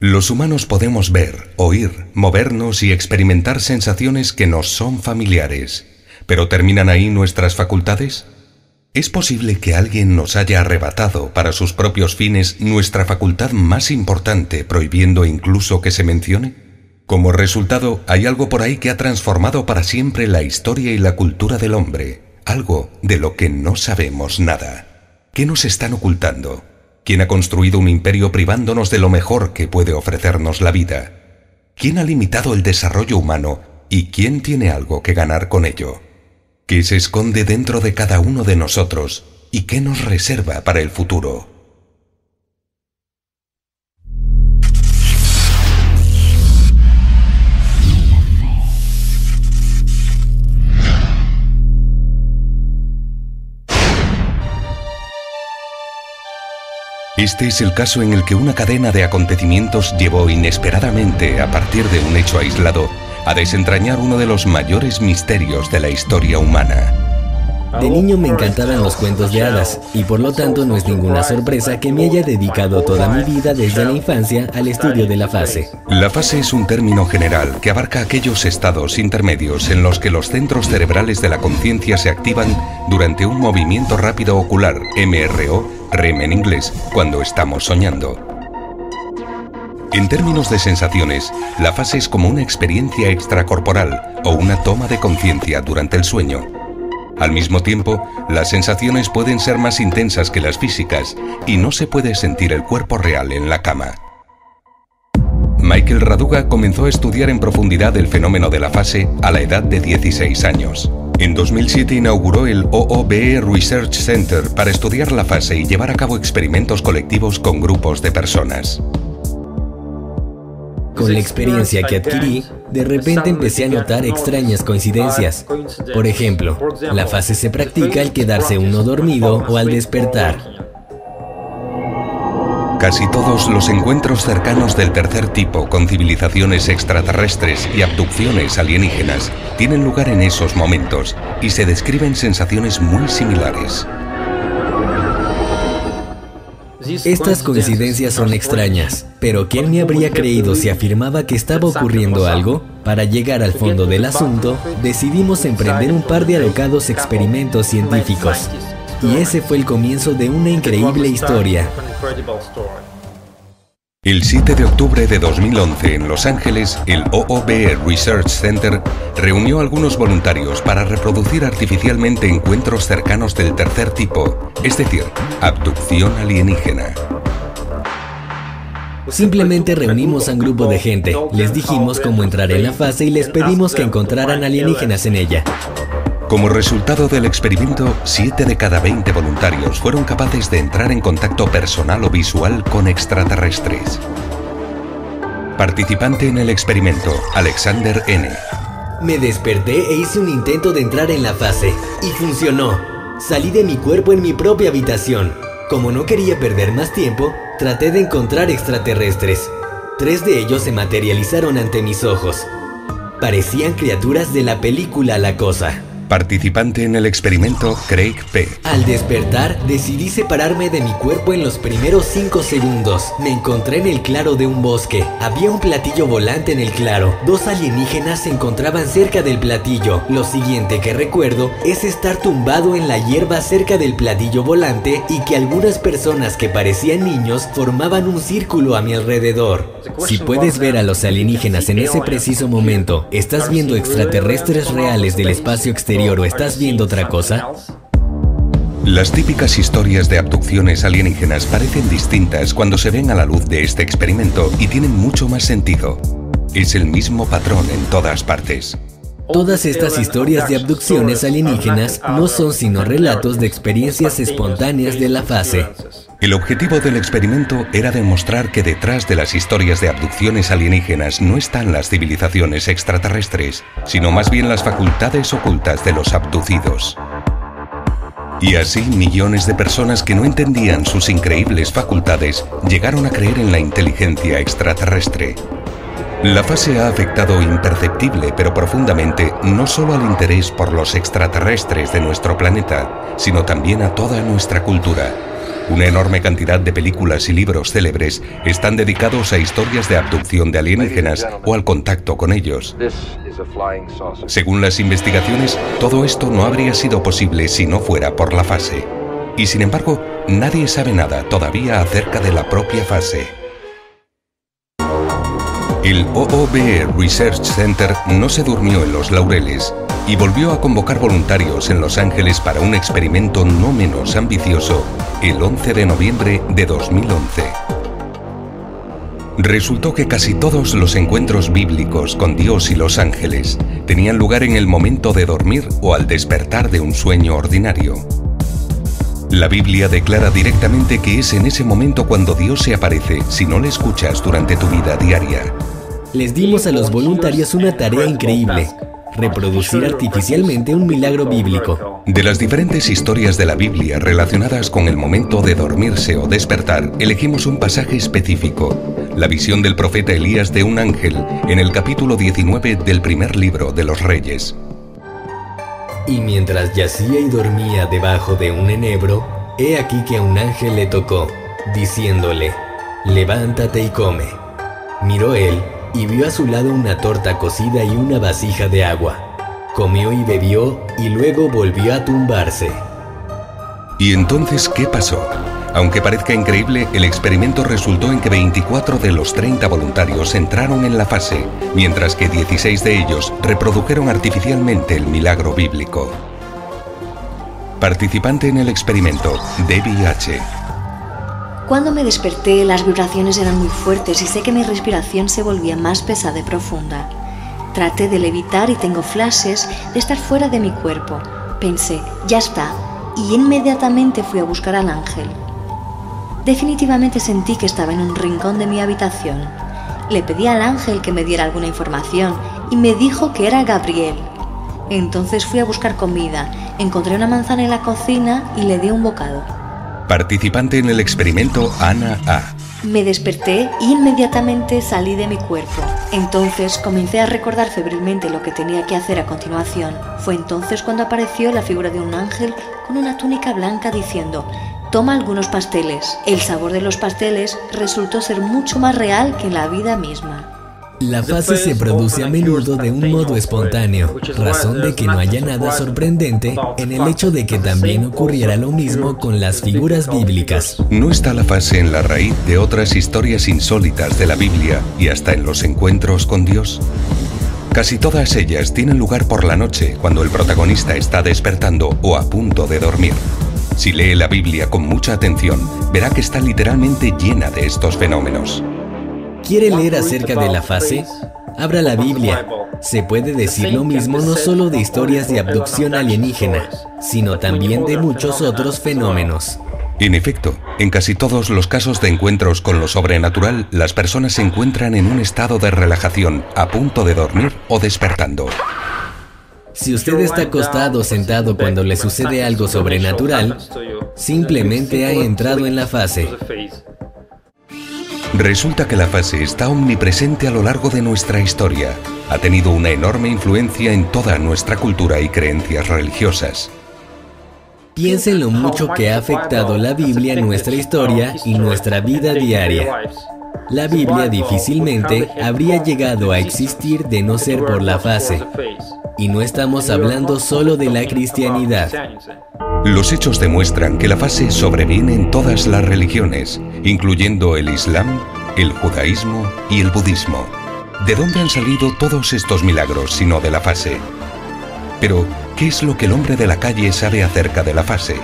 Los humanos podemos ver, oír, movernos y experimentar sensaciones que nos son familiares. ¿Pero terminan ahí nuestras facultades? ¿Es posible que alguien nos haya arrebatado para sus propios fines nuestra facultad más importante, prohibiendo incluso que se mencione? Como resultado, hay algo por ahí que ha transformado para siempre la historia y la cultura del hombre. Algo de lo que no sabemos nada. ¿Qué nos están ocultando? ¿Quién ha construido un imperio privándonos de lo mejor que puede ofrecernos la vida? ¿Quién ha limitado el desarrollo humano y quién tiene algo que ganar con ello? ¿Qué se esconde dentro de cada uno de nosotros y qué nos reserva para el futuro? Este es el caso en el que una cadena de acontecimientos llevó inesperadamente, a partir de un hecho aislado, a desentrañar uno de los mayores misterios de la historia humana. De niño me encantaban los cuentos de hadas, y por lo tanto no es ninguna sorpresa que me haya dedicado toda mi vida desde la infancia al estudio de la fase. La fase es un término general que abarca aquellos estados intermedios en los que los centros cerebrales de la conciencia se activan durante un movimiento rápido ocular, MRO, REM en inglés, cuando estamos soñando. En términos de sensaciones, la fase es como una experiencia extracorporal o una toma de conciencia durante el sueño. Al mismo tiempo, las sensaciones pueden ser más intensas que las físicas y no se puede sentir el cuerpo real en la cama. Michael Raduga comenzó a estudiar en profundidad el fenómeno de la fase a la edad de 16 años. En 2007 inauguró el OOBE Research Center para estudiar la fase y llevar a cabo experimentos colectivos con grupos de personas. Con la experiencia que adquirí, de repente empecé a notar extrañas coincidencias. Por ejemplo, la fase se practica al quedarse uno dormido o al despertar. Casi todos los encuentros cercanos del tercer tipo con civilizaciones extraterrestres y abducciones alienígenas tienen lugar en esos momentos y se describen sensaciones muy similares. Estas coincidencias son extrañas, pero ¿quién me habría creído si afirmaba que estaba ocurriendo algo? Para llegar al fondo del asunto, decidimos emprender un par de alocados experimentos científicos. Y ese fue el comienzo de una increíble historia. El 7 de octubre de 2011 en Los Ángeles, el OOBE Research Center reunió a algunos voluntarios para reproducir artificialmente encuentros cercanos del tercer tipo, es decir, abducción alienígena. Simplemente reunimos a un grupo de gente, les dijimos cómo entrar en la fase y les pedimos que encontraran alienígenas en ella. Como resultado del experimento, 7 de cada 20 voluntarios fueron capaces de entrar en contacto personal o visual con extraterrestres. Participante en el experimento, Alexander N. Me desperté e hice un intento de entrar en la fase, y funcionó. Salí de mi cuerpo en mi propia habitación. Como no quería perder más tiempo, traté de encontrar extraterrestres. 3 de ellos se materializaron ante mis ojos. Parecían criaturas de la película La Cosa. Participante en el experimento, Craig P. Al despertar, decidí separarme de mi cuerpo en los primeros 5 segundos. Me encontré en el claro de un bosque. Había un platillo volante en el claro. 2 alienígenas se encontraban cerca del platillo. Lo siguiente que recuerdo es estar tumbado en la hierba cerca del platillo volante y que algunas personas que parecían niños formaban un círculo a mi alrededor. Si puedes ver a los alienígenas en ese preciso momento, ¿estás viendo extraterrestres reales del espacio exterior o estás viendo otra cosa? Las típicas historias de abducciones alienígenas parecen distintas cuando se ven a la luz de este experimento y tienen mucho más sentido. Es el mismo patrón en todas partes. Todas estas historias de abducciones alienígenas no son sino relatos de experiencias espontáneas de la fase. El objetivo del experimento era demostrar que detrás de las historias de abducciones alienígenas no están las civilizaciones extraterrestres, sino más bien las facultades ocultas de los abducidos. Y así millones de personas que no entendían sus increíbles facultades llegaron a creer en la inteligencia extraterrestre. La fase ha afectado imperceptible pero profundamente no solo al interés por los extraterrestres de nuestro planeta, sino también a toda nuestra cultura. Una enorme cantidad de películas y libros célebres están dedicados a historias de abducción de alienígenas o al contacto con ellos. Según las investigaciones, todo esto no habría sido posible si no fuera por la fase. Y sin embargo, nadie sabe nada todavía acerca de la propia fase. El OOBE Research Center no se durmió en los laureles y volvió a convocar voluntarios en Los Ángeles para un experimento no menos ambicioso el 11 de noviembre de 2011. Resultó que casi todos los encuentros bíblicos con Dios y los ángeles tenían lugar en el momento de dormir o al despertar de un sueño ordinario. La Biblia declara directamente que es en ese momento cuando Dios se aparece si no le escuchas durante tu vida diaria. Les dimos a los voluntarios una tarea increíble: reproducir artificialmente un milagro bíblico. De las diferentes historias de la Biblia relacionadas con el momento de dormirse o despertar, elegimos un pasaje específico, la visión del profeta Elías de un ángel en el capítulo 19 del primer libro de los Reyes. Y mientras yacía y dormía debajo de un enebro, he aquí que un ángel le tocó, diciéndole: levántate y come. Miró él y vio a su lado una torta cocida y una vasija de agua. Comió y bebió y luego volvió a tumbarse. ¿Y entonces qué pasó? Aunque parezca increíble, el experimento resultó en que 24 de los 30 voluntarios entraron en la fase, mientras que 16 de ellos reprodujeron artificialmente el milagro bíblico. Participante en el experimento, Debbie H. Cuando me desperté, las vibraciones eran muy fuertes y sé que mi respiración se volvía más pesada y profunda. Traté de levitar y tengo flashes de estar fuera de mi cuerpo. Pensé, ya está, y inmediatamente fui a buscar al ángel. Definitivamente sentí que estaba en un rincón de mi habitación. Le pedí al ángel que me diera alguna información y me dijo que era Gabriel. Entonces fui a buscar comida, encontré una manzana en la cocina y le di un bocado. Participante en el experimento, Ana A. Me desperté e inmediatamente salí de mi cuerpo. Entonces comencé a recordar febrilmente lo que tenía que hacer a continuación. Fue entonces cuando apareció la figura de un ángel con una túnica blanca diciendo: toma algunos pasteles. El sabor de los pasteles resultó ser mucho más real que la vida misma. La fase se produce a menudo de un modo espontáneo, razón de que no haya nada sorprendente en el hecho de que también ocurriera lo mismo con las figuras bíblicas. ¿No está la fase en la raíz de otras historias insólitas de la Biblia y hasta en los encuentros con Dios? Casi todas ellas tienen lugar por la noche, cuando el protagonista está despertando o a punto de dormir. Si lee la Biblia con mucha atención, verá que está literalmente llena de estos fenómenos. ¿Quiere leer acerca de la fase? Abra la Biblia. Se puede decir lo mismo no solo de historias de abducción alienígena, sino también de muchos otros fenómenos. En efecto, en casi todos los casos de encuentros con lo sobrenatural, las personas se encuentran en un estado de relajación, a punto de dormir o despertando. Si usted está acostado o sentado cuando le sucede algo sobrenatural, simplemente ha entrado en la fase. Resulta que la fase está omnipresente a lo largo de nuestra historia. Ha tenido una enorme influencia en toda nuestra cultura y creencias religiosas. Piensen lo mucho que ha afectado la Biblia en nuestra historia y nuestra vida diaria. La Biblia difícilmente habría llegado a existir de no ser por la fase. Y no estamos hablando solo de la cristianidad. Los hechos demuestran que la fase sobreviene en todas las religiones, incluyendo el Islam, el judaísmo y el budismo. ¿De dónde han salido todos estos milagros sino de la fase? Pero, ¿qué es lo que el hombre de la calle sabe acerca de la fase?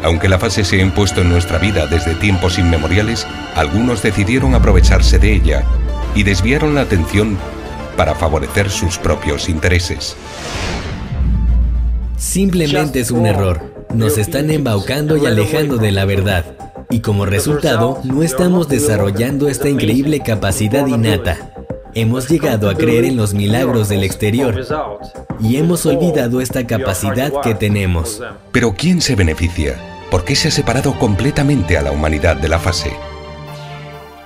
Aunque la fase se ha impuesto en nuestra vida desde tiempos inmemoriales, algunos decidieron aprovecharse de ella y desviaron la atención para favorecer sus propios intereses. Simplemente es un error. Nos están embaucando y alejando de la verdad. Y como resultado, no estamos desarrollando esta increíble capacidad innata. Hemos llegado a creer en los milagros del exterior y hemos olvidado esta capacidad que tenemos. Pero ¿quién se beneficia? ¿Por qué se ha separado completamente a la humanidad de la fase?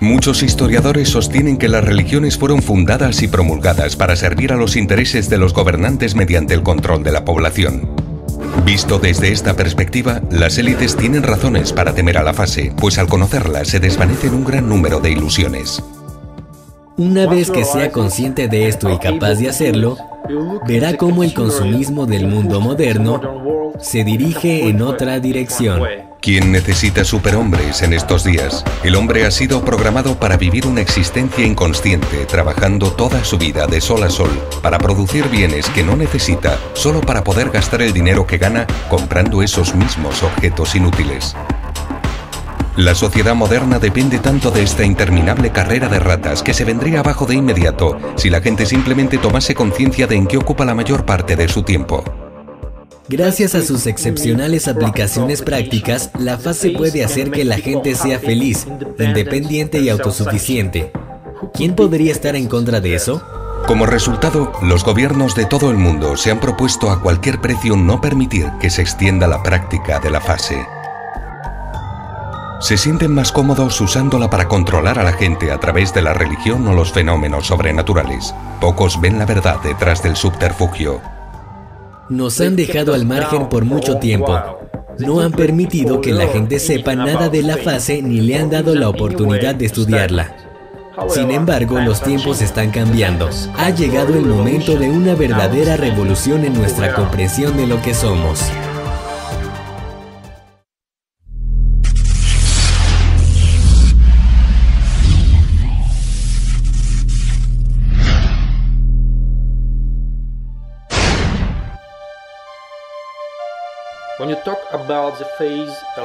Muchos historiadores sostienen que las religiones fueron fundadas y promulgadas para servir a los intereses de los gobernantes mediante el control de la población. Visto desde esta perspectiva, las élites tienen razones para temer a la fase, pues al conocerla se desvanecen un gran número de ilusiones. Una vez que sea consciente de esto y capaz de hacerlo, verá cómo el consumismo del mundo moderno se dirige en otra dirección. ¿Quién necesita superhombres en estos días? El hombre ha sido programado para vivir una existencia inconsciente, trabajando toda su vida de sol a sol, para producir bienes que no necesita, solo para poder gastar el dinero que gana comprando esos mismos objetos inútiles. La sociedad moderna depende tanto de esta interminable carrera de ratas que se vendría abajo de inmediato si la gente simplemente tomase conciencia de en qué ocupa la mayor parte de su tiempo. Gracias a sus excepcionales aplicaciones prácticas, la fase puede hacer que la gente sea feliz, independiente y autosuficiente. ¿Quién podría estar en contra de eso? Como resultado, los gobiernos de todo el mundo se han propuesto a cualquier precio no permitir que se extienda la práctica de la fase. Se sienten más cómodos usándola para controlar a la gente a través de la religión o los fenómenos sobrenaturales. Pocos ven la verdad detrás del subterfugio. Nos han dejado al margen por mucho tiempo. No han permitido que la gente sepa nada de la fase ni le han dado la oportunidad de estudiarla. Sin embargo, los tiempos están cambiando. Ha llegado el momento de una verdadera revolución en nuestra comprensión de lo que somos.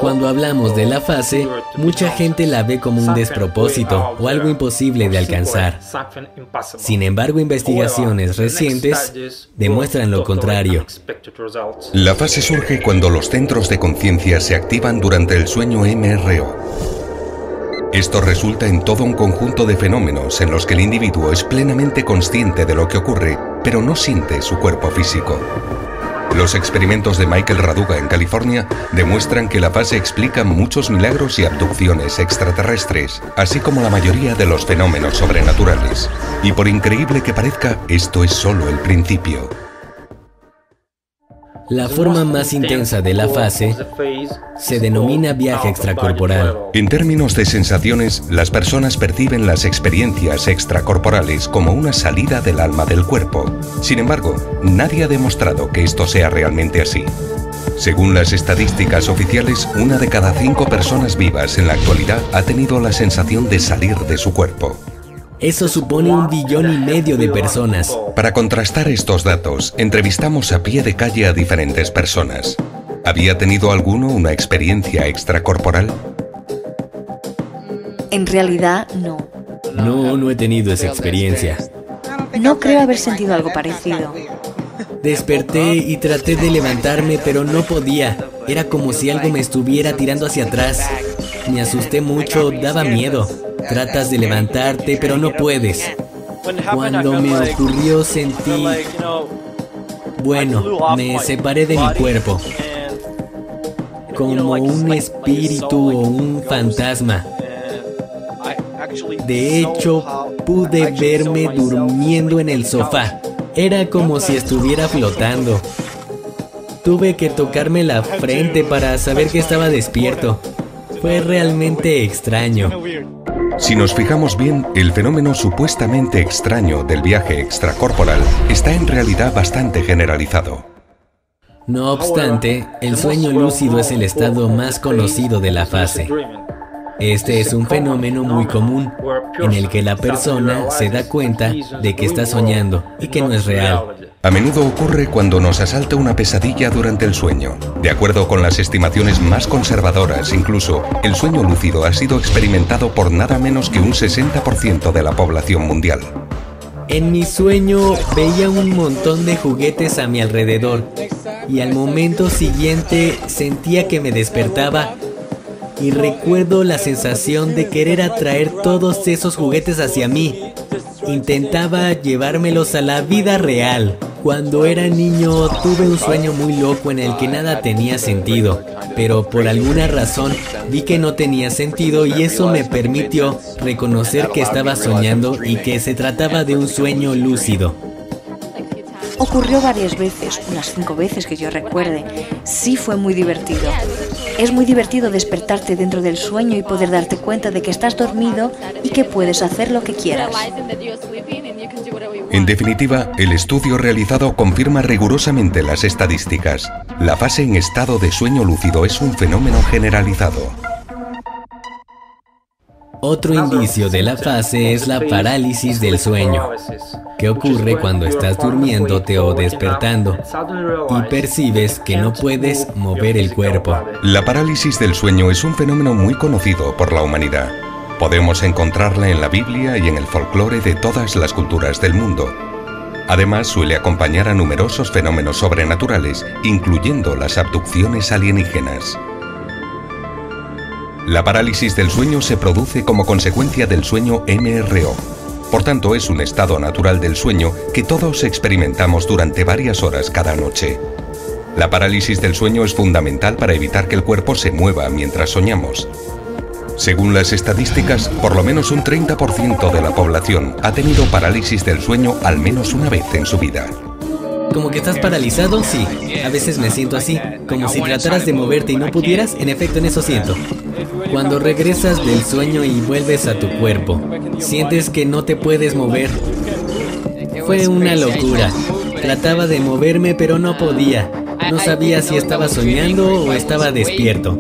Cuando hablamos de la fase, mucha gente la ve como un despropósito o algo imposible de alcanzar. Sin embargo, investigaciones recientes demuestran lo contrario. La fase surge cuando los centros de conciencia se activan durante el sueño MRO. Esto resulta en todo un conjunto de fenómenos en los que el individuo es plenamente consciente de lo que ocurre, pero no siente su cuerpo físico. Los experimentos de Michael Raduga en California demuestran que la fase explica muchos milagros y abducciones extraterrestres, así como la mayoría de los fenómenos sobrenaturales. Y por increíble que parezca, esto es solo el principio. La forma más intensa de la fase se denomina viaje extracorporal. En términos de sensaciones, las personas perciben las experiencias extracorporales como una salida del alma del cuerpo. Sin embargo, nadie ha demostrado que esto sea realmente así. Según las estadísticas oficiales, 1 de cada 5 personas vivas en la actualidad ha tenido la sensación de salir de su cuerpo. Eso supone 1,5 billones de personas. Para contrastar estos datos, entrevistamos a pie de calle a diferentes personas. ¿Había tenido alguno una experiencia extracorporal? En realidad, no. No he tenido esa experiencia. No creo haber sentido algo parecido. Desperté y traté de levantarme, pero no podía. Era como si algo me estuviera tirando hacia atrás. Me asusté mucho, daba miedo. Tratas de levantarte, pero no puedes. Cuando me ocurrió sentí... Bueno, me separé de mi cuerpo. Como un espíritu o un fantasma. De hecho, pude verme durmiendo en el sofá. Era como si estuviera flotando. Tuve que tocarme la frente para saber que estaba despierto. Fue realmente extraño. Si nos fijamos bien, el fenómeno supuestamente extraño del viaje extracorporal está en realidad bastante generalizado. No obstante, el sueño lúcido es el estado más conocido de la fase. Este es un fenómeno muy común, en el que la persona se da cuenta de que está soñando y que no es real. A menudo ocurre cuando nos asalta una pesadilla durante el sueño. De acuerdo con las estimaciones más conservadoras, incluso, el sueño lúcido ha sido experimentado por nada menos que un 60% de la población mundial. En mi sueño veía un montón de juguetes a mi alrededor y al momento siguiente sentía que me despertaba y recuerdo la sensación de querer atraer todos esos juguetes hacia mí. Intentaba llevármelos a la vida real. Cuando era niño tuve un sueño muy loco en el que nada tenía sentido, pero por alguna razón vi que no tenía sentido y eso me permitió reconocer que estaba soñando y que se trataba de un sueño lúcido. Ocurrió varias veces, unas 5 veces que yo recuerde. Sí fue muy divertido. Es muy divertido despertarte dentro del sueño y poder darte cuenta de que estás dormido y que puedes hacer lo que quieras. En definitiva, el estudio realizado confirma rigurosamente las estadísticas. La fase en estado de sueño lúcido es un fenómeno generalizado. Otro indicio de la fase es la parálisis del sueño, que ocurre cuando estás durmiéndote o despertando y percibes que no puedes mover el cuerpo. La parálisis del sueño es un fenómeno muy conocido por la humanidad. Podemos encontrarla en la Biblia y en el folclore de todas las culturas del mundo. Además, suele acompañar a numerosos fenómenos sobrenaturales, incluyendo las abducciones alienígenas. La parálisis del sueño se produce como consecuencia del sueño MRO. Por tanto, es un estado natural del sueño que todos experimentamos durante varias horas cada noche. La parálisis del sueño es fundamental para evitar que el cuerpo se mueva mientras soñamos. Según las estadísticas, por lo menos un 30% de la población ha tenido parálisis del sueño al menos una vez en su vida. ¿Como que estás paralizado? Sí, a veces me siento así, como si trataras de moverte y no pudieras. En efecto, en eso siento. Cuando regresas del sueño y vuelves a tu cuerpo, sientes que no te puedes mover. Fue una locura. Trataba de moverme, pero no podía. No sabía si estaba soñando o estaba despierto.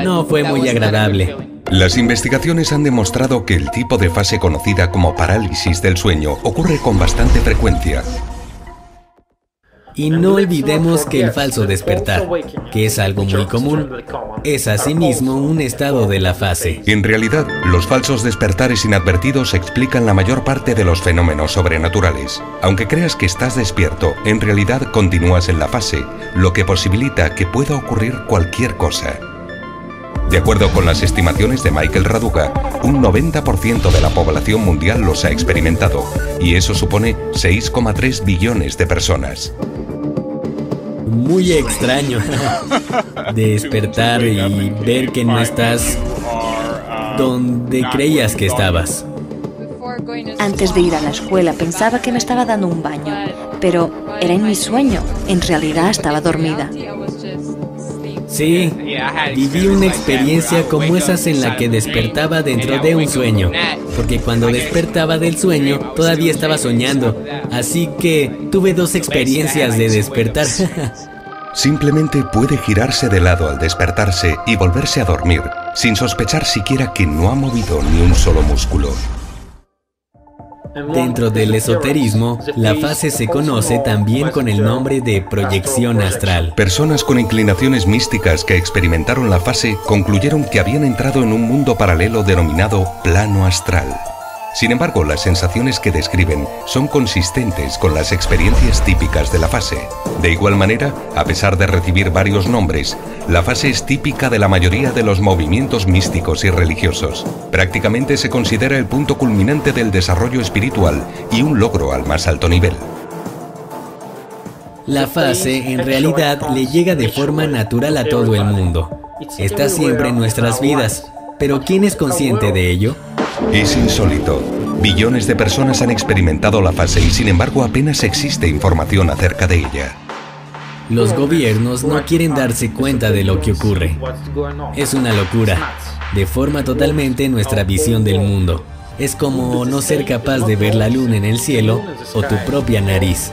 No fue muy agradable. Las investigaciones han demostrado que el tipo de fase conocida como parálisis del sueño ocurre con bastante frecuencia. Y no olvidemos que el falso despertar, que es algo muy común, es asimismo un estado de la fase. En realidad, los falsos despertares inadvertidos explican la mayor parte de los fenómenos sobrenaturales. Aunque creas que estás despierto, en realidad continúas en la fase, lo que posibilita que pueda ocurrir cualquier cosa. De acuerdo con las estimaciones de Michael Raduga, un 90% de la población mundial los ha experimentado, y eso supone 6,3 billones de personas. Muy extraño despertar y ver que no estás donde creías que estabas. Antes de ir a la escuela pensaba que me estaba dando un baño, pero era en mi sueño. En realidad estaba dormida. Sí, viví una experiencia como esas en la que despertaba dentro de un sueño, porque cuando despertaba del sueño todavía estaba soñando, así que tuve 2 experiencias de despertar. Simplemente puede girarse de lado al despertarse y volverse a dormir, sin sospechar siquiera que no ha movido ni un solo músculo. Dentro del esoterismo, la fase se conoce también con el nombre de proyección astral. Personas con inclinaciones místicas que experimentaron la fase concluyeron que habían entrado en un mundo paralelo denominado plano astral. Sin embargo, las sensaciones que describen son consistentes con las experiencias típicas de la fase. De igual manera, a pesar de recibir varios nombres, la fase es típica de la mayoría de los movimientos místicos y religiosos. Prácticamente se considera el punto culminante del desarrollo espiritual y un logro al más alto nivel. La fase, en realidad, le llega de forma natural a todo el mundo. Está siempre en nuestras vidas, pero ¿quién es consciente de ello? Es insólito. Billones de personas han experimentado la fase y sin embargo apenas existe información acerca de ella. Los gobiernos no quieren darse cuenta de lo que ocurre. Es una locura. Deforma totalmente nuestra visión del mundo. Es como no ser capaz de ver la luna en el cielo o tu propia nariz.